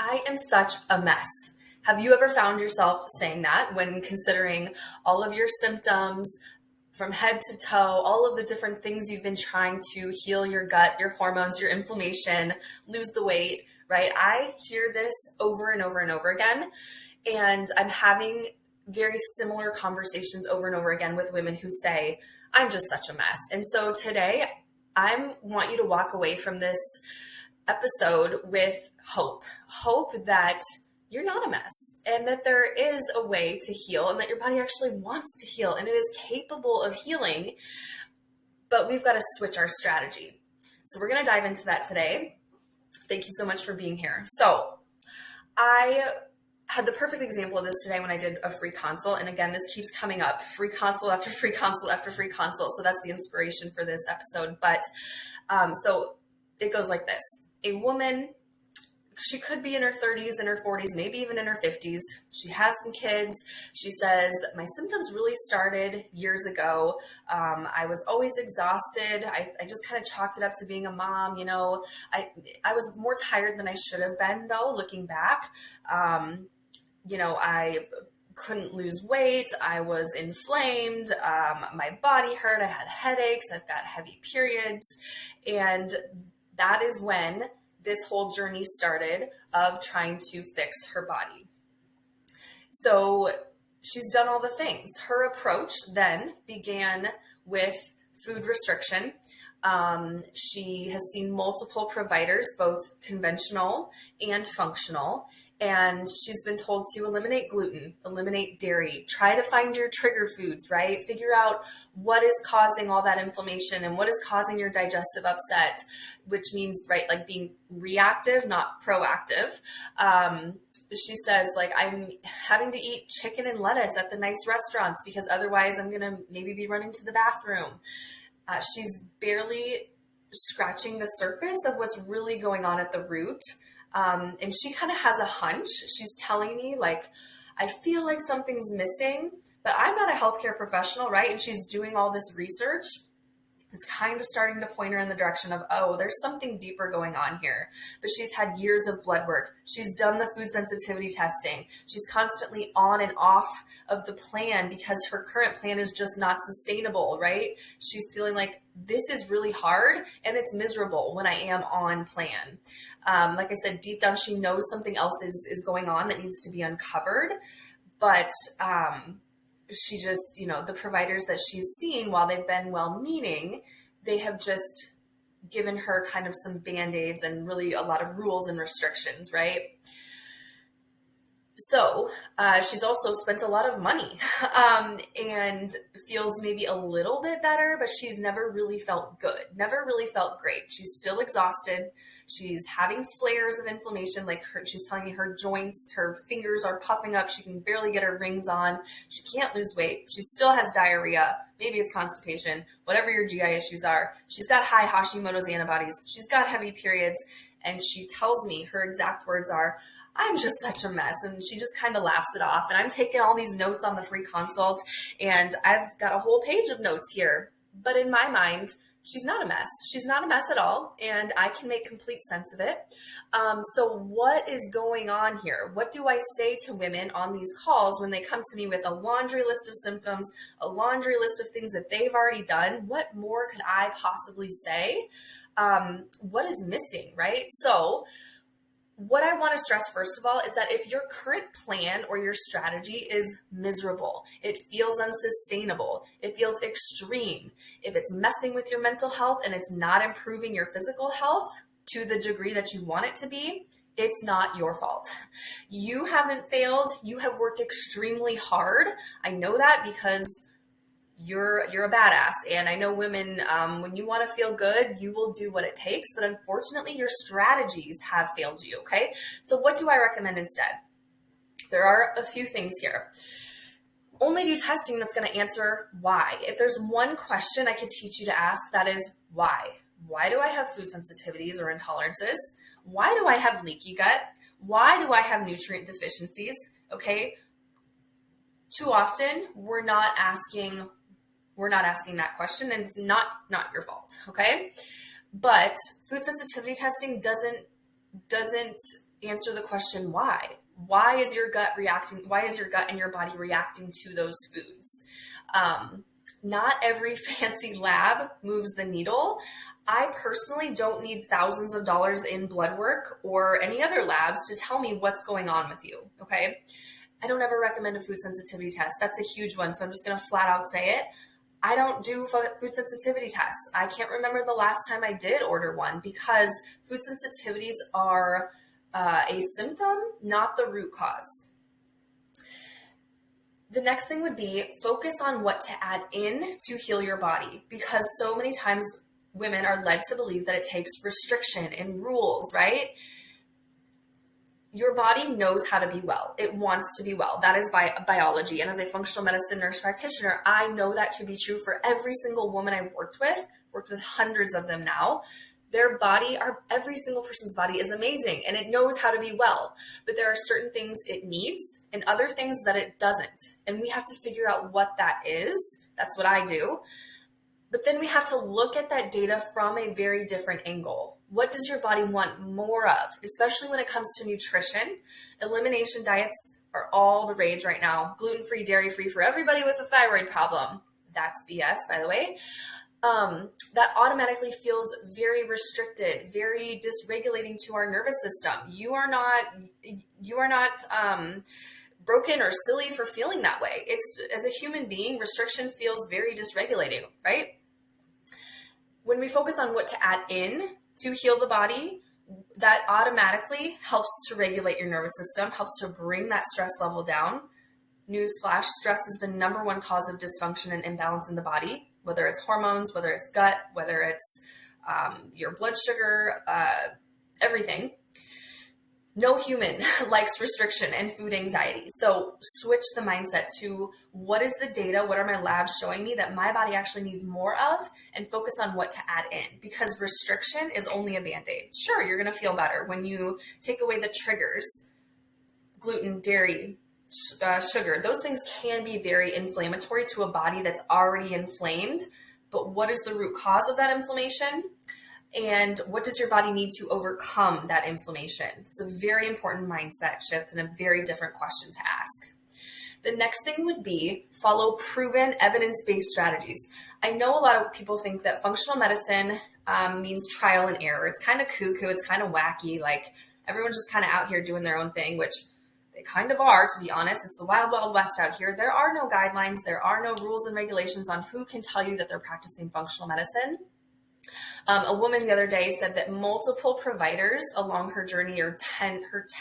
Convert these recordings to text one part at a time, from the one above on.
I am such a mess. Have you ever found yourself saying that when considering all of your symptoms from head to toe, all of the different things you've been trying to heal your gut, your hormones, your inflammation, lose the weight, right? I hear this over and over and over again. And I'm having very similar conversations over and over again with women who say, I'm just such a mess. And so today, I want you to walk away from this episode with hope that you're not a mess and that there is a way to heal and that your body actually wants to heal and it is capable of healing, but we've got to switch our strategy. So we're going to dive into that today. Thank you so much for being here. So I had the perfect example of this today when I did a free consult. And again, this keeps coming up, free consult after free consult after free consult. So that's the inspiration for this episode. But so it goes like this. A woman, she could be in her 30s, in her 40s, maybe even in her 50s. She has some kids. She says, my symptoms really started years ago. I was always exhausted. I just kind of chalked it up to being a mom. You know, I was more tired than I should have been, though, looking back. I couldn't lose weight. I was inflamed. My body hurt. I had headaches. I've got heavy periods. And that is when this whole journey started of trying to fix her body. So she's done all the things. Her approach then began with food restriction. She has seen multiple providers, both conventional and functional, and she's been told to eliminate gluten, eliminate dairy, try to find your trigger foods, right? Figure out what is causing all that inflammation and what is causing your digestive upset, which means, right, like being reactive, not proactive. She says, like, I'm having to eat chicken and lettuce at the nice restaurants because otherwise I'm going to maybe be running to the bathroom. She's barely scratching the surface of what's really going on at the root. And she kind of has a hunch. She's telling me, like, I feel like something's missing, but I'm not a healthcare professional, right? And she's doing all this research. It's kind of starting to point her in the direction of, oh, there's something deeper going on here. But she's had years of blood work. She's done the food sensitivity testing. She's constantly on and off of the plan because her current plan is just not sustainable, right? She's feeling like this is really hard and it's miserable when I am on plan. Like I said, deep down, she knows something else is going on that needs to be uncovered. But she just, the providers that she's seen, while they've been well-meaning, they have just given her kind of some Band-Aids and really a lot of rules and restrictions, right? So she's also spent a lot of money and feels maybe a little bit better, but she's never really felt good, never really felt great. She's still exhausted. She's having flares of inflammation, like she's telling me her joints, her fingers are puffing up. She can barely get her rings on. She can't lose weight. She still has diarrhea. Maybe it's constipation, whatever your GI issues are. She's got high Hashimoto's antibodies. She's got heavy periods. And she tells me her exact words are, I'm just such a mess. And she just kind of laughs it off. And I'm taking all these notes on the free consult. And I've got a whole page of notes here. But in my mind, she's not a mess. She's not a mess at all. And I can make complete sense of it. So what is going on here? What do I say to women on these calls when they come to me with a laundry list of symptoms, a laundry list of things that they've already done? What more could I possibly say? What is missing, right? So what I want to stress, first of all, is that if your current plan or your strategy is miserable, it feels unsustainable, it feels extreme, if it's messing with your mental health and it's not improving your physical health to the degree that you want it to be, it's not your fault. You haven't failed. You have worked extremely hard. I know that because you're a badass. And I know women, when you want to feel good, you will do what it takes. But unfortunately, your strategies have failed you, okay? So what do I recommend instead? There are a few things here. Only do testing that's going to answer why. If there's one question I could teach you to ask, that is why. Why do I have food sensitivities or intolerances? Why do I have leaky gut? Why do I have nutrient deficiencies? Okay. Too often, we're not asking that question, and it's not your fault, okay? But food sensitivity testing doesn't answer the question, why? Why is your gut reacting? Why is your gut and your body reacting to those foods? Not every fancy lab moves the needle. I personally don't need thousands of dollars in blood work or any other labs to tell me what's going on with you, okay? I don't ever recommend a food sensitivity test. That's a huge one, so I'm just going to flat out say it. I don't do food sensitivity tests. I can't remember the last time I did order one because food sensitivities are a symptom, not the root cause. The next thing would be focus on what to add in to heal your body, because so many times women are led to believe that it takes restriction and rules, right? Your body knows how to be well. It wants to be well. That is biology. And as a functional medicine nurse practitioner, I know that to be true for every single woman I've worked with hundreds of them now. Their body, every single person's body is amazing and it knows how to be well, but there are certain things it needs and other things that it doesn't. And we have to figure out what that is. That's what I do. But then we have to look at that data from a very different angle. What does your body want more of, especially when it comes to nutrition? Elimination diets are all the rage right now. Gluten-free, dairy-free for everybody with a thyroid problem. That's BS, by the way. That automatically feels very restricted, very dysregulating to our nervous system. You are not broken or silly for feeling that way. It's, as a human being, restriction feels very dysregulating, right? When we focus on what to add in to heal the body, that automatically helps to regulate your nervous system, helps to bring that stress level down. Newsflash, stress is the number one cause of dysfunction and imbalance in the body, whether it's hormones, whether it's gut, whether it's your blood sugar, everything. No human likes restriction and food anxiety. So switch the mindset to what is the data, what are my labs showing me that my body actually needs more of, and focus on what to add in, because restriction is only a Band-Aid. Sure, you're going to feel better when you take away the triggers, gluten, dairy, sugar. Those things can be very inflammatory to a body that's already inflamed. But what is the root cause of that inflammation? And what does your body need to overcome that inflammation? It's a very important mindset shift and a very different question to ask. The next thing would be follow proven evidence-based strategies. I know a lot of people think that functional medicine means trial and error. It's kind of cuckoo. It's kind of wacky. Like everyone's just kind of out here doing their own thing, which they kind of are, to be honest. It's the wild, wild west out here. There are no guidelines. There are no rules and regulations on who can tell you that they're practicing functional medicine. A woman the other day said that multiple providers along her journey, her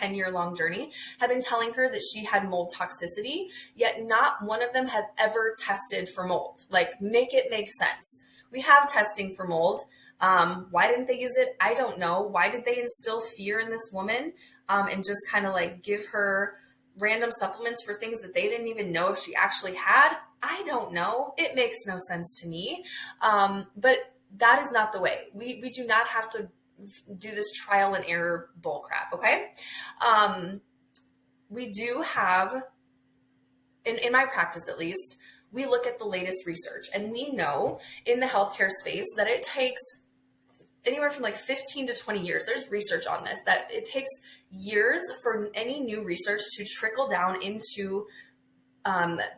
10-year-long journey, had been telling her that she had mold toxicity, yet not one of them had ever tested for mold. Like, make it make sense. We have testing for mold. Why didn't they use it? I don't know. Why did they instill fear in this woman and just kind of like give her random supplements for things that they didn't even know if she actually had? I don't know. It makes no sense to me. But that is not the way. We do not have to do this trial and error bull crap, okay? We do have, in my practice at least, we look at the latest research, and we know in the healthcare space that it takes anywhere from like 15 to 20 years. There's research on this, that it takes years for any new research to trickle down into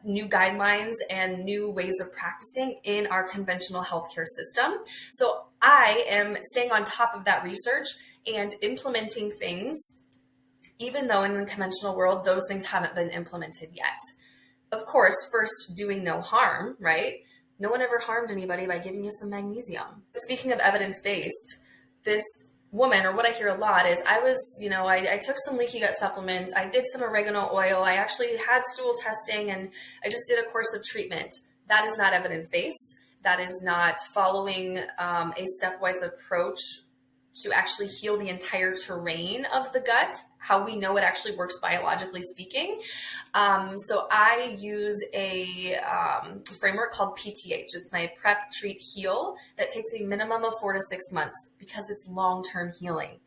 new guidelines and new ways of practicing in our conventional healthcare system. So I am staying on top of that research and implementing things, even though in the conventional world, those things haven't been implemented yet. Of course, first, doing no harm, right? No one ever harmed anybody by giving you some magnesium. Speaking of evidence-based, this woman, or what I hear a lot is, I took some leaky gut supplements, I did some oregano oil, I actually had stool testing, and I just did a course of treatment. That is not evidence-based. That is not following a stepwise approach to actually heal the entire terrain of the gut, how we know it actually works biologically speaking. So I use a framework called PTH. It's my Prep, Treat, Heal that takes a minimum of 4 to 6 months because it's long-term healing.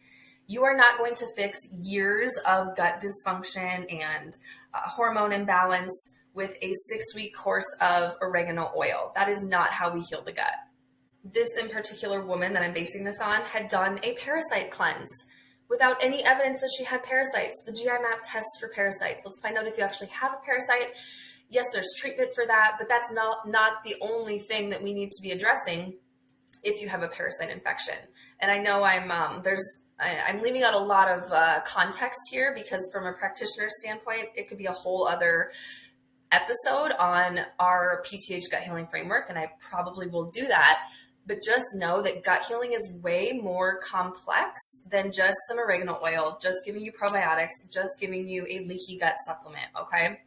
You are not going to fix years of gut dysfunction and hormone imbalance with a 6-week course of oregano oil. That is not how we heal the gut. This in particular woman that I'm basing this on had done a parasite cleanse, without any evidence that she had parasites. The GI map tests for parasites. Let's find out if you actually have a parasite. Yes, there's treatment for that, but that's not the only thing that we need to be addressing if you have a parasite infection. And I know I'm leaving out a lot of context here, because from a practitioner standpoint, it could be a whole other episode on our PTH gut healing framework, and I probably will do that. But just know that gut healing is way more complex than just some oregano oil, just giving you probiotics, just giving you a leaky gut supplement, okay?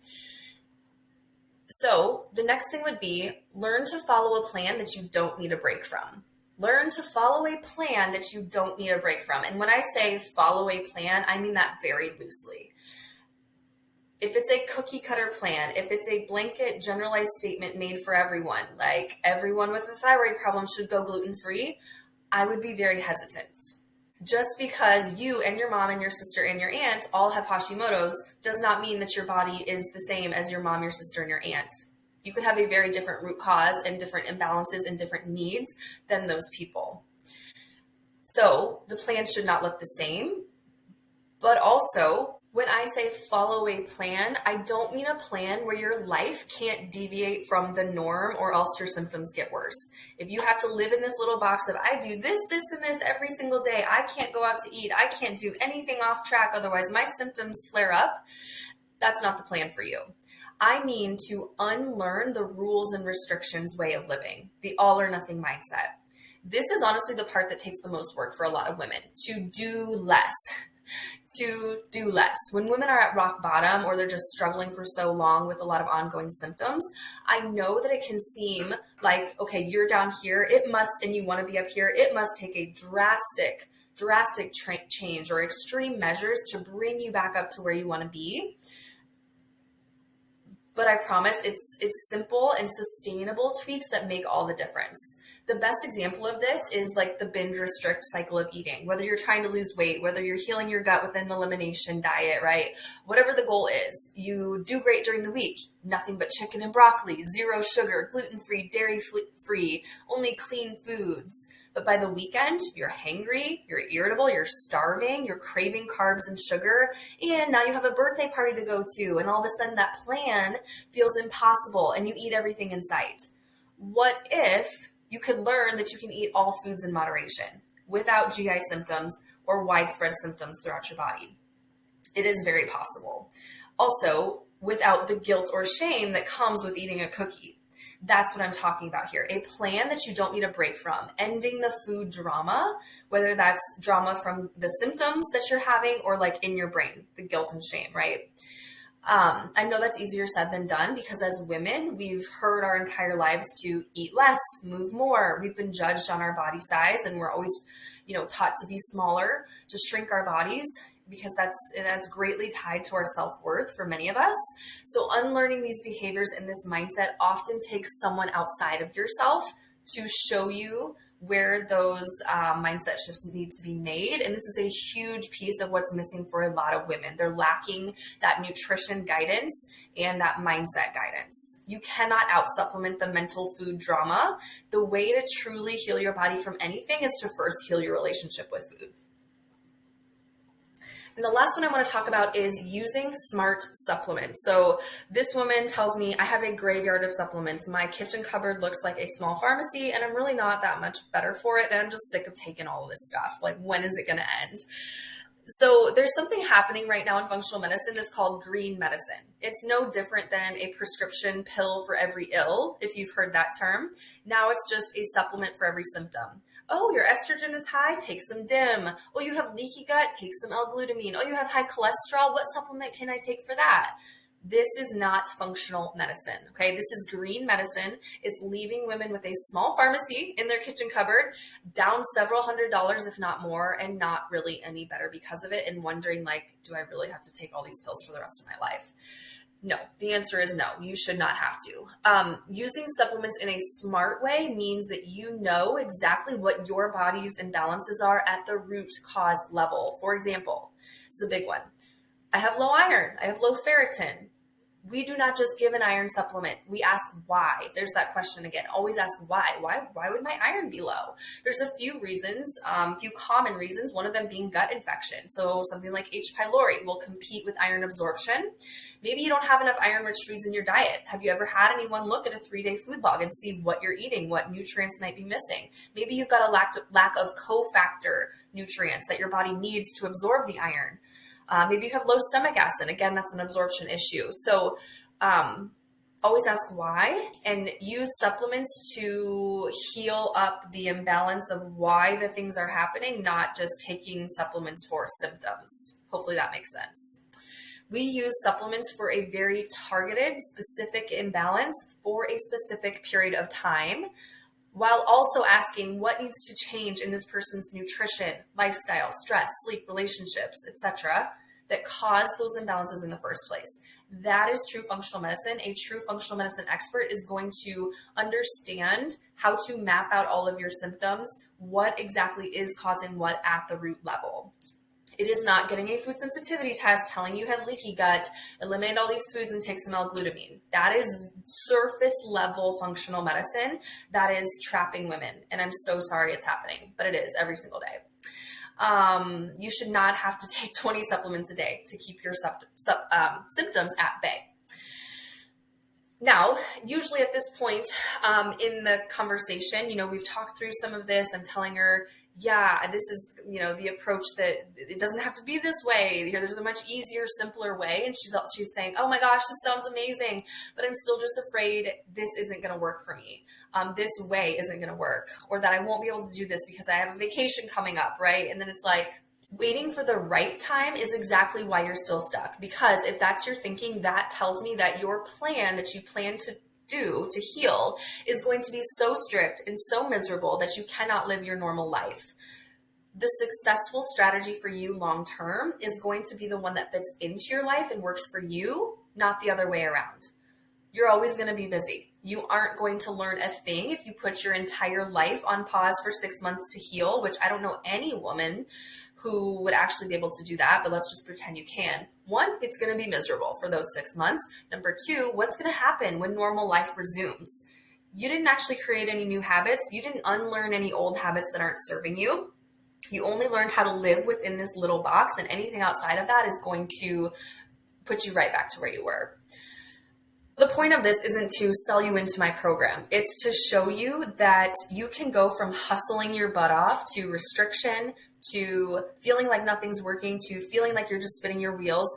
So the next thing would be learn to follow a plan that you don't need a break from. Learn to follow a plan that you don't need a break from. And when I say follow a plan, I mean that very loosely. If it's a cookie cutter plan, if it's a blanket generalized statement made for everyone, like everyone with a thyroid problem should go gluten-free, I would be very hesitant. Just because you and your mom and your sister and your aunt all have Hashimoto's does not mean that your body is the same as your mom, your sister, and your aunt. You could have a very different root cause and different imbalances and different needs than those people. So the plan should not look the same, but also when I say follow a plan, I don't mean a plan where your life can't deviate from the norm or else your symptoms get worse. If you have to live in this little box of I do this, this, and this every single day, I can't go out to eat, I can't do anything off track, otherwise my symptoms flare up, that's not the plan for you. I mean to unlearn the rules and restrictions way of living, the all or nothing mindset. This is honestly the part that takes the most work for a lot of women, to do less. To do less. When women are at rock bottom or they're just struggling for so long with a lot of ongoing symptoms, I know that it can seem like, okay, you're down here, it must, and you want to be up here, it must take a drastic change or extreme measures to bring you back up to where you want to be. But I promise it's simple and sustainable tweaks that make all the difference. The best example of this is like the binge restrict cycle of eating, whether you're trying to lose weight, whether you're healing your gut with an elimination diet, right? Whatever the goal is, you do great during the week, nothing but chicken and broccoli, zero sugar, gluten-free, dairy-free, only clean foods. But by the weekend, you're hangry, you're irritable, you're starving, you're craving carbs and sugar, and now you have a birthday party to go to, and all of a sudden that plan feels impossible and you eat everything in sight. What if you could learn that you can eat all foods in moderation without GI symptoms or widespread symptoms throughout your body? It is very possible. Also, without the guilt or shame that comes with eating a cookie. That's what I'm talking about here. A plan that you don't need a break from. Ending the food drama, whether that's drama from the symptoms that you're having or like in your brain, the guilt and shame, right? I know that's easier said than done because as women, we've heard our entire lives to eat less, move more. We've been judged on our body size and we're always, taught to be smaller, to shrink our bodies because that's greatly tied to our self-worth for many of us. So unlearning these behaviors and this mindset often takes someone outside of yourself to show you where those mindset shifts need to be made. And this is a huge piece of what's missing for a lot of women. They're lacking that nutrition guidance and that mindset guidance. You cannot out-supplement the mental food drama. The way to truly heal your body from anything is to first heal your relationship with food. And the last one I want to talk about is using smart supplements. So this woman tells me, I have a graveyard of supplements. My kitchen cupboard looks like a small pharmacy and I'm really not that much better for it. And I'm just sick of taking all of this stuff. Like, when is it going to end? So there's something happening right now in functional medicine that's called green medicine. It's no different than a prescription pill for every ill, if you've heard that term. Now it's just a supplement for every symptom. Oh, your estrogen is high, take some DIM. Oh, you have leaky gut, take some L-glutamine. Oh, you have high cholesterol, what supplement can I take for that? This is not functional medicine, okay? This is green medicine. It's leaving women with a small pharmacy in their kitchen cupboard, down several $100s, if not more, and not really any better because of it, and wondering, like, do I really have to take all these pills for the rest of my life? No, the answer is no, you should not have to. Using supplements in a smart way means that you know exactly what your body's imbalances are at the root cause level. For example, this is a big one. I have low iron, I have low ferritin. We do not just give an iron supplement. We ask why. There's that question again. Always ask why. Why would my iron be low? There's a few reasons, a few common reasons, one of them being gut infection. So something like H. pylori will compete with iron absorption. Maybe you don't have enough iron-rich foods in your diet. Have you ever had anyone look at a 3-day food log and see what you're eating, what nutrients might be missing? Maybe you've got a lack of cofactor nutrients that your body needs to absorb the iron. Maybe you have low stomach acid. Again, that's an absorption issue. So always ask why and use supplements to heal up the imbalance of why the things are happening, not just taking supplements for symptoms. Hopefully that makes sense. We use supplements for a very targeted, specific imbalance for a specific period of time, while also asking what needs to change in this person's nutrition, lifestyle, stress, sleep, relationships, etc., that cause those imbalances in the first place. That is true functional medicine. A true functional medicine expert is going to understand how to map out all of your symptoms, what exactly is causing what at the root level. It is not getting a food sensitivity test telling you have leaky gut, eliminate all these foods and take some L-glutamine. That is surface level functional medicine. That is trapping women. And I'm so sorry it's happening, but it is every single day. You should not have to take 20 supplements a day to keep your symptoms at bay. Now, usually at this point in the conversation, we've talked through some of this. I'm telling her, yeah, this is, the approach that it doesn't have to be this way. There's a much easier, simpler way. And she's saying, oh my gosh, this sounds amazing, but I'm still just afraid this isn't going to work for me. This way isn't going to work, or that I won't be able to do this because I have a vacation coming up, right? And then it's like, waiting for the right time is exactly why you're still stuck. Because if that's your thinking, that tells me that your plan that you plan to do to heal is going to be so strict and so miserable that you cannot live your normal life. The successful strategy for you long-term is going to be the one that fits into your life and works for you, not the other way around. You're always going to be busy. You aren't going to learn a thing if you put your entire life on pause for 6 months to heal, which I don't know any woman who would actually be able to do that, but let's just pretend you can. 1, it's going to be miserable for those 6 months. Number 2, what's going to happen when normal life resumes? You didn't actually create any new habits. You didn't unlearn any old habits that aren't serving you. You only learned how to live within this little box, and anything outside of that is going to put you right back to where you were. The point of this isn't to sell you into my program. It's to show you that you can go from hustling your butt off to restriction, to feeling like nothing's working, to feeling like you're just spinning your wheels,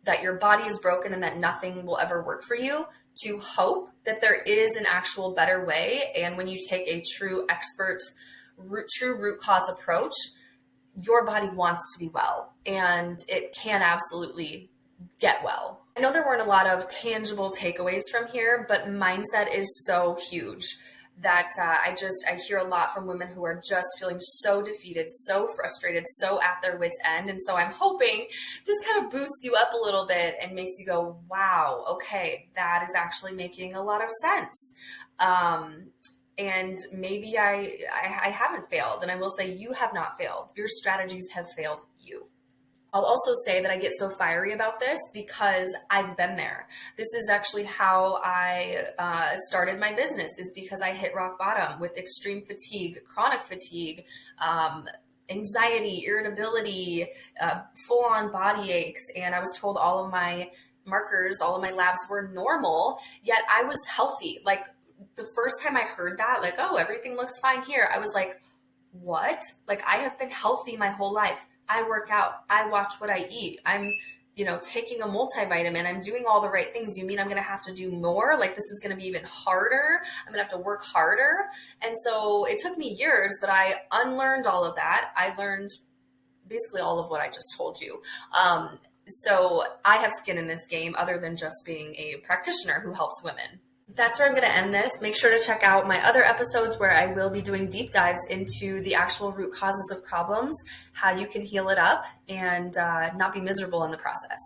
that your body is broken and that nothing will ever work for you, to hope that there is an actual better way. And when you take a true expert, true root cause approach, your body wants to be well, and it can absolutely get well. I know there weren't a lot of tangible takeaways from here, but mindset is so huge that I hear a lot from women who are just feeling so defeated, so frustrated, so at their wits' end. And so I'm hoping this kind of boosts you up a little bit and makes you go, wow, okay, that is actually making a lot of sense. And maybe I haven't failed. And I will say you have not failed. Your strategies have failed you. I'll also say that I get so fiery about this because I've been there. This is actually how I started my business, is because I hit rock bottom with extreme fatigue, chronic fatigue, anxiety, irritability, full-on body aches. And I was told all of my markers, all of my labs were normal, yet I was healthy. Like the first time I heard that, like, oh, everything looks fine here, I was like, what? Like, I have been healthy my whole life. I work out. I watch what I eat. I'm, taking a multivitamin. I'm doing all the right things. You mean I'm going to have to do more? Like, this is going to be even harder. I'm going to have to work harder. And so it took me years, but I unlearned all of that. I learned basically all of what I just told you. So I have skin in this game other than just being a practitioner who helps women. That's where I'm going to end this. Make sure to check out my other episodes where I will be doing deep dives into the actual root causes of problems, how you can heal it up, and not be miserable in the process.